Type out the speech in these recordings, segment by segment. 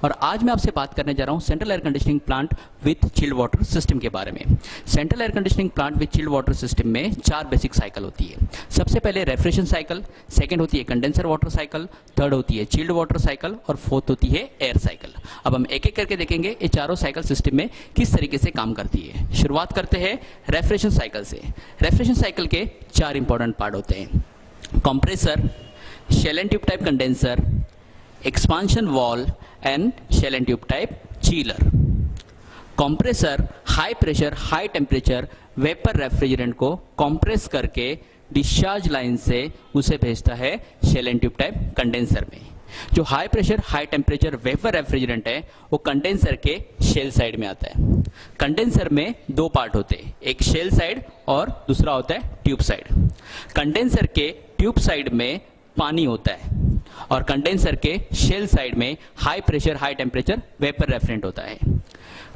और आज मैं आपसे बात करने जा रहा हूँ central air conditioning plant with chilled water system के बारे में। Central air conditioning plant with chilled water system में 4 बेसिक साइकिल होती है। सबसे पहले रेफ्रिजरेशन साइकिल, सेकंड होती है कंडेंसर वाटर साइकिल, थर्ड होती है चिल्ड वाटर साइकिल और फोर्थ होती है एयर साइकिल। अब हम एक एक करके देखेंगे ये चारों साइकिल सिस्टम में किस तरीके से काम करती है। शुरुआत करते हैं रेफ्रिजरेशन साइकिल से। रेफ्रिजरेशन साइकिल के 4 इंपॉर्टेंट पार्ट होते हैं: compressor, shell and tube type condenser, expansion valve and shell and tube type chiller. Compressor high pressure high temperature vapour refrigerant को कंप्रेस करके डिस्चार्ज लाइन से उसे भेजता है shell and tube type condenser में। जो high pressure high temperature vapour refrigerant है वो कंडेंसर के शेल साइड में आता है। कंडेंसर में 2 पार्ट होते हैं, एक शेल साइड और दूसरा होता है ट्यूब साइड। कंडेंसर के ट्यूब साइड में पानी होता है और कंडेंसर के शेल साइड में high pressure high temperature vapour refrigerant होता है।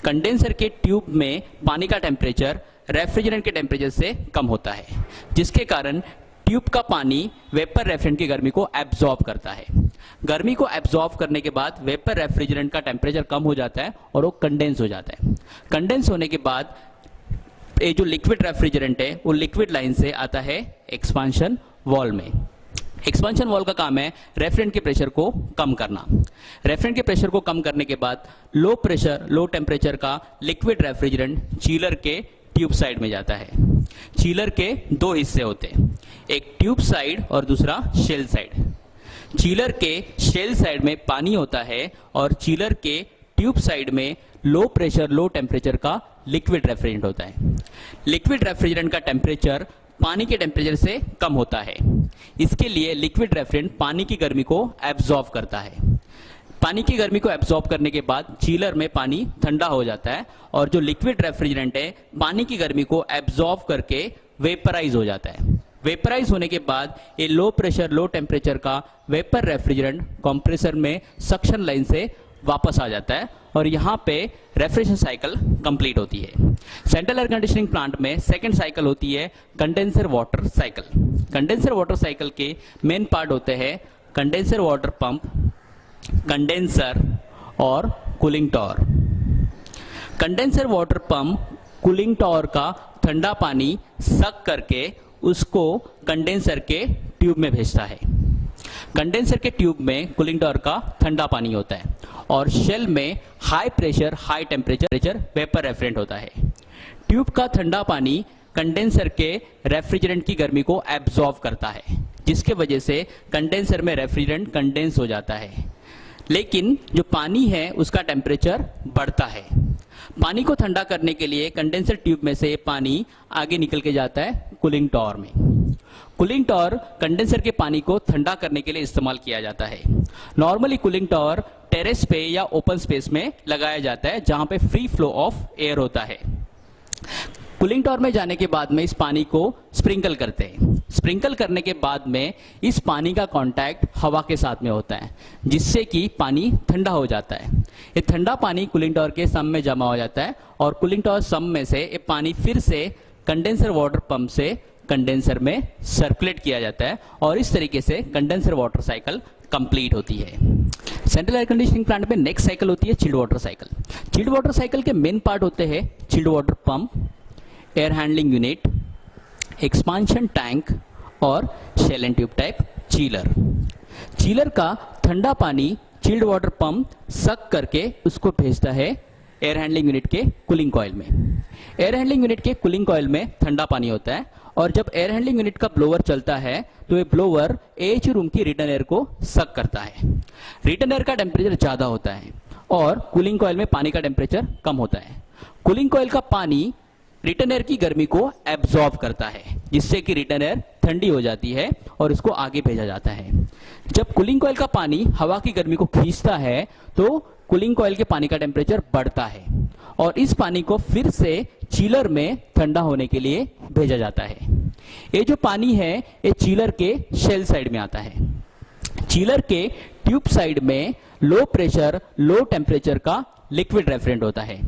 कंडेंसर के ट्यूब में पानी का टेम्परेचर रेफ्रिजरेंट के टेम्परेचर से कम होता है, जिसके कारण ट्यूब का पानी वेपर रेफ्रिजरेंट की गर्मी को एब्जॉर्ब करता है। गर्मी को एब्जॉर्ब करने के बाद वेपर रेफ्रिजरेंट का टेम्परेचर कम हो जाता है और वो कंडेंस हो जाता है। कंडेंस होने के बाद ये जो लिक्विड रेफ्रिजरेंट है वो लिक्विड लाइन से आता है एक्सपांशन वॉल में। एक्सपांशन वॉल का काम है रेफ्रिजरेंट के प्रेशर को कम करना। रेफ्रिजरेंट के प्रेशर को कम करने के बाद लो प्रेशर लो टेम्परेचर का लिक्विड रेफ्रिजरेंट चीलर के ट्यूब साइड में जाता है। चीलर के 2 हिस्से होते हैं, एक ट्यूब साइड और दूसरा शेल साइड। चीलर के शेल साइड में पानी होता है और चीलर के ट्यूब साइड में लो प्रेशर लो टेम्परेचर का लिक्विड रेफ्रिजरेंट होता है। लिक्विड रेफ्रिजरेंट का टेम्परेचर पानी के टेम्परेचर से कम होता है, इसके लिए लिक्विड रेफ्रिजरेंट पानी की गर्मी को एब्जॉर्ब करता है। पानी की गर्मी को एब्जॉर्ब करने के बाद चीलर में पानी ठंडा हो जाता है और जो लिक्विड रेफ्रिजरेंट है पानी की गर्मी को एब्जॉर्ब करके वेपराइज हो जाता है। वेपराइज होने के बाद ये लो प्रेशर लो टेम्परेचर का वेपर रेफ्रिजरेंट कंप्रेसर में सक्शन लाइन से वापस आ जाता है और यहाँ पे रेफ्रिजरेशन साइकिल कंप्लीट होती है। सेंट्रल एयर कंडीशनिंग प्लांट में सेकंड साइकिल होती है condenser water cycle. Condenser water cycle के मेन पार्ट होते हैं कंडेंसर वाटर पंप, कंडेंसर और cooling tower. Condenser water pump cooling tower का ठंडा पानी सक करके उसको कंडेंसर के ट्यूब में भेजता है। कंडेंसर के ट्यूब में कूलिंग टॉवर का ठंडा पानी होता है और शेल में high pressure high temperature vapour refrigerant होता है। ट्यूब का ठंडा पानी कंडेंसर के रेफ्रिजरेंट की गर्मी को एब्जॉर्ब करता है, जिसके वजह से कंडेंसर में रेफ्रिजरेंट कंडेंस हो जाता है। लेकिन जो पानी है उसका टेम्परेचर बढ़ता है। पानी को ठंडा करने के लिए कंडेंसर ट्यूब में से पानी आगे निकल के जाता है कूलिंग टॉवर में। कूलिंग टॉवर कंडेंसर के पानी को ठंडा करने के लिए इस्तेमाल किया जाता है। नॉर्मली कूलिंग टॉवर टेरेस पे या ओपन स्पेस में लगाया जाता है जहां पे फ्री फ्लो ऑफ एयर होता है। कूलिंग टॉवर में जाने के बाद में इस पानी को स्प्रिंकल करते हैं। स्प्रिंकल करने के बाद में इस पानी का कांटेक्ट हवा के साथ में होता है, जिससे कि पानी ठंडा हो जाता है। ये ठंडा पानी कूलिंग टॉवर के सम में जमा हो जाता है और कूलिंग टॉवर सम में से ये पानी फिर से कंडेंसर वाटर पंप से कंडेंसर में सर्कुलेट किया जाता है और इस तरीके से कंडेंसर वाटर साइकिल कंप्लीट होती है। सेंट्रल एयर कंडीशनिंग प्लांट में नेक्स्ट साइकिल होती है chilled water cycle. Chilled water cycle के मेन पार्ट होते हैं chilled water pump, air handling unit, expansion tank और shell and tube type chiller. Chiller का ठंडा पानी चिल्ड वाटर पंप सक करके उसको भेजता है एयर हैंडलिंग यूनिट के कूलिंग कॉइल में। एयर हैंडलिंग यूनिट के कूलिंग कॉइल में ठंडा पानी होता है और जब एयर हैंडलिंग यूनिट का ब्लोअर चलता है तो ये ब्लोअर एच रूम की रिटर्न एयर को सक करता है। रिटर्न एयर का टेम्परेचर ज्यादा होता है और कूलिंग कॉइल में पानी का टेम्परेचर कम होता है। कूलिंग कॉइल का पानी रिटर्न एयर की गर्मी को एब्जॉर्ब करता है, जिससे कि रिटर्न एयर ठंडी हो जाती है और इसको आगे भेजा जाता है। जब कूलिंग कॉइल का पानी हवा की गर्मी को खींचता है तो कूलिंग कॉइल के पानी का टेम्परेचर बढ़ता है और इस पानी को फिर से चीलर में ठंडा होने के लिए भेजा जाता है। ये जो पानी है ये चीलर के शेल साइड में आता है। चीलर के ट्यूब साइड में लो प्रेशर लो टेम्परेचर का लिक्विड रेफ्रिजरेंट होता है।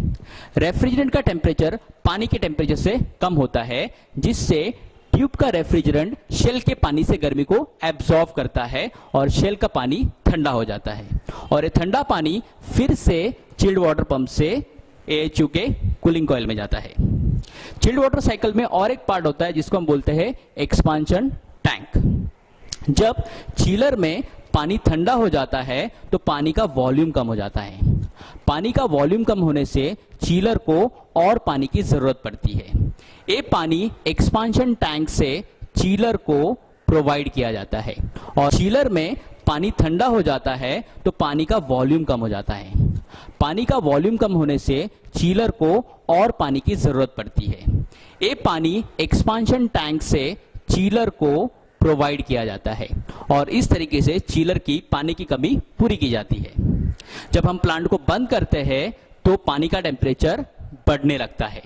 रेफ्रिजरेंट का टेम्परेचर पानी के टेम्परेचर से कम होता है, जिससे ट्यूब का रेफ्रिजरेंट शेल के पानी से गर्मी को एब्जॉर्ब करता है और शेल का पानी ठंडा हो जाता है और ये ठंडा पानी फिर से चिल्ड वाटर पंप से AHU के कूलिंग कॉइल में जाता है। चिल्ड वाटर साइकिल में और एक पार्ट होता है जिसको हम बोलते हैं एक्सपांशन टैंक। जब चिलर में पानी ठंडा हो जाता है तो पानी का वॉल्यूम कम हो जाता है। पानी का वॉल्यूम कम होने से चिलर को और पानी की जरूरत पड़ती है। ये पानी एक्सपांशन टैंक से चिलर को प्रोवाइड किया जाता है और चिलर में पानी ठंडा हो जाता है तो पानी का वॉल्यूम कम हो जाता है। पानी का वॉल्यूम कम होने से चिलर को और पानी की जरूरत पड़ती है। ये पानी एक्सपांशन टैंक से चिलर को प्रोवाइड किया जाता है और इस तरीके से चिलर की पानी की कमी पूरी की जाती है। जब हम प्लांट को बंद करते हैं तो पानी का टेम्परेचर बढ़ने लगता है।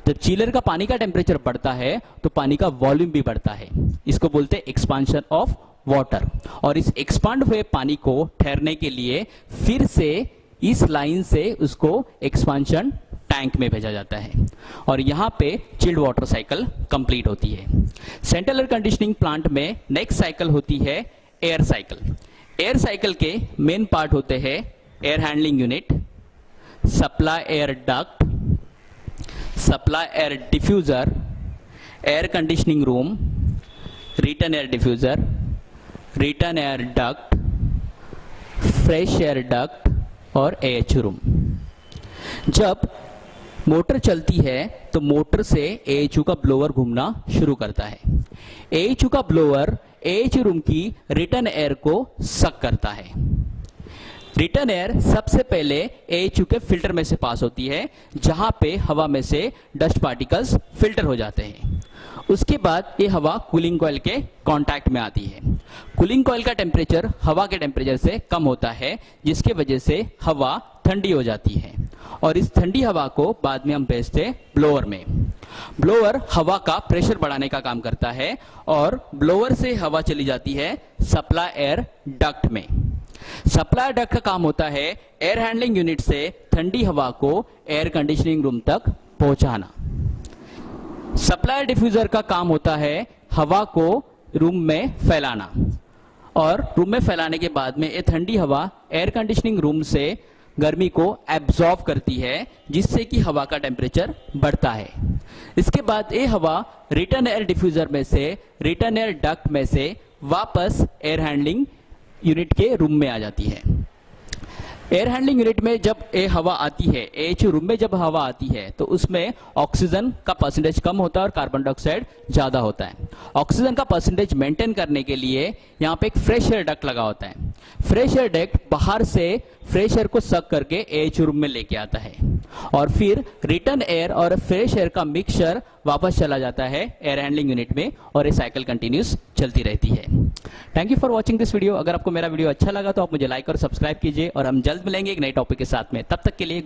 जब चिलर का पानी का टेम्परेचर बढ़ता है तो पानी का वॉल्यूम भी बढ़ता है। इसको बोलते हैं एक्सपांशन ऑफ वाटर। और इस एक्सपांड हुए पानी को ठहरने के लिए फिर से इस लाइन से उसको एक्सपांशन टैंक में भेजा जाता है और यहाँ पे चिल्ड वाटर साइकिल कंप्लीट होती है। सेंट्रल एयर कंडीशनिंग प्लांट में नेक्स्ट साइकिल होती है एयर साइकिल। एयर साइकिल के मेन पार्ट होते हैं air handling unit, supply air duct, supply air diffuser, air conditioning room, return air diffuser, return air duct, fresh air duct और AHU room. जब motor चलती है तो मोटर से AHU का ब्लोअर घूमना शुरू करता है। AHU का ब्लोअर AHU रूम की रिटर्न एयर को सक करता है। रिटर्न एयर सबसे पहले AHU के फिल्टर में से पास होती है जहां पे हवा में से डस्ट पार्टिकल्स फिल्टर हो जाते हैं। उसके बाद ये हवा कूलिंग कॉइल के कांटेक्ट में आती है। कूलिंग कॉइल का टेम्परेचर हवा के टेम्परेचर से कम होता है जिसके वजह से हवा ठंडी हो जाती है और इस ठंडी हवा को बाद में हम भेजते हैं ब्लोअर में। ब्लोअर हवा का प्रेशर बढ़ाने का काम करता है और ब्लोअर से हवा चली जाती है सप्लाई एयर डक्ट में। सप्लाई डक्ट का काम होता है एयर हैंडलिंग यूनिट से ठंडी हवा को एयर कंडीशनिंग रूम तक पहुंचाना। सप्लाई डिफ्यूजर का काम होता है हवा को रूम में फैलाना और रूम में फैलाने के बाद में ये ठंडी हवा एयर कंडीशनिंग रूम से गर्मी को एब्जॉर्ब करती है जिससे कि हवा का टेम्परेचर बढ़ता है। इसके बाद ये हवा रिटर्न एयर डिफ्यूजर में से रिटर्न एयर डक्ट में से वापस एयर हैंडलिंग यूनिट के रूम में आ जाती है। एयर हैंडलिंग यूनिट में जब ये हवा आती है, AHU रूम में जब हवा आती है तो उसमें ऑक्सीजन का परसेंटेज कम होता है और कार्बन डाइऑक्साइड ज्यादा होता है। ऑक्सीजन का परसेंटेज मेंटेन करने के लिए यहाँ पे एक फ्रेश एयर डक्ट लगा होता है। फ्रेश एयर डक्ट बाहर से फ्रेश एयर को सक करके AHU रूम में लेके आता है और फिर रिटर्न एयर और फ्रेश एयर का मिक्सचर वापस चला जाता है एयर हैंडलिंग यूनिट में और ये साइकिल कंटिन्यूस चलती रहती है। Thank you for watching this video. अगर आपको मेरा वीडियो अच्छा लगा तो आप मुझे लाइक और सब्सक्राइब कीजिए और हम जल्द मिलेंगे एक नए टॉपिक के साथ में। तब तक के लिए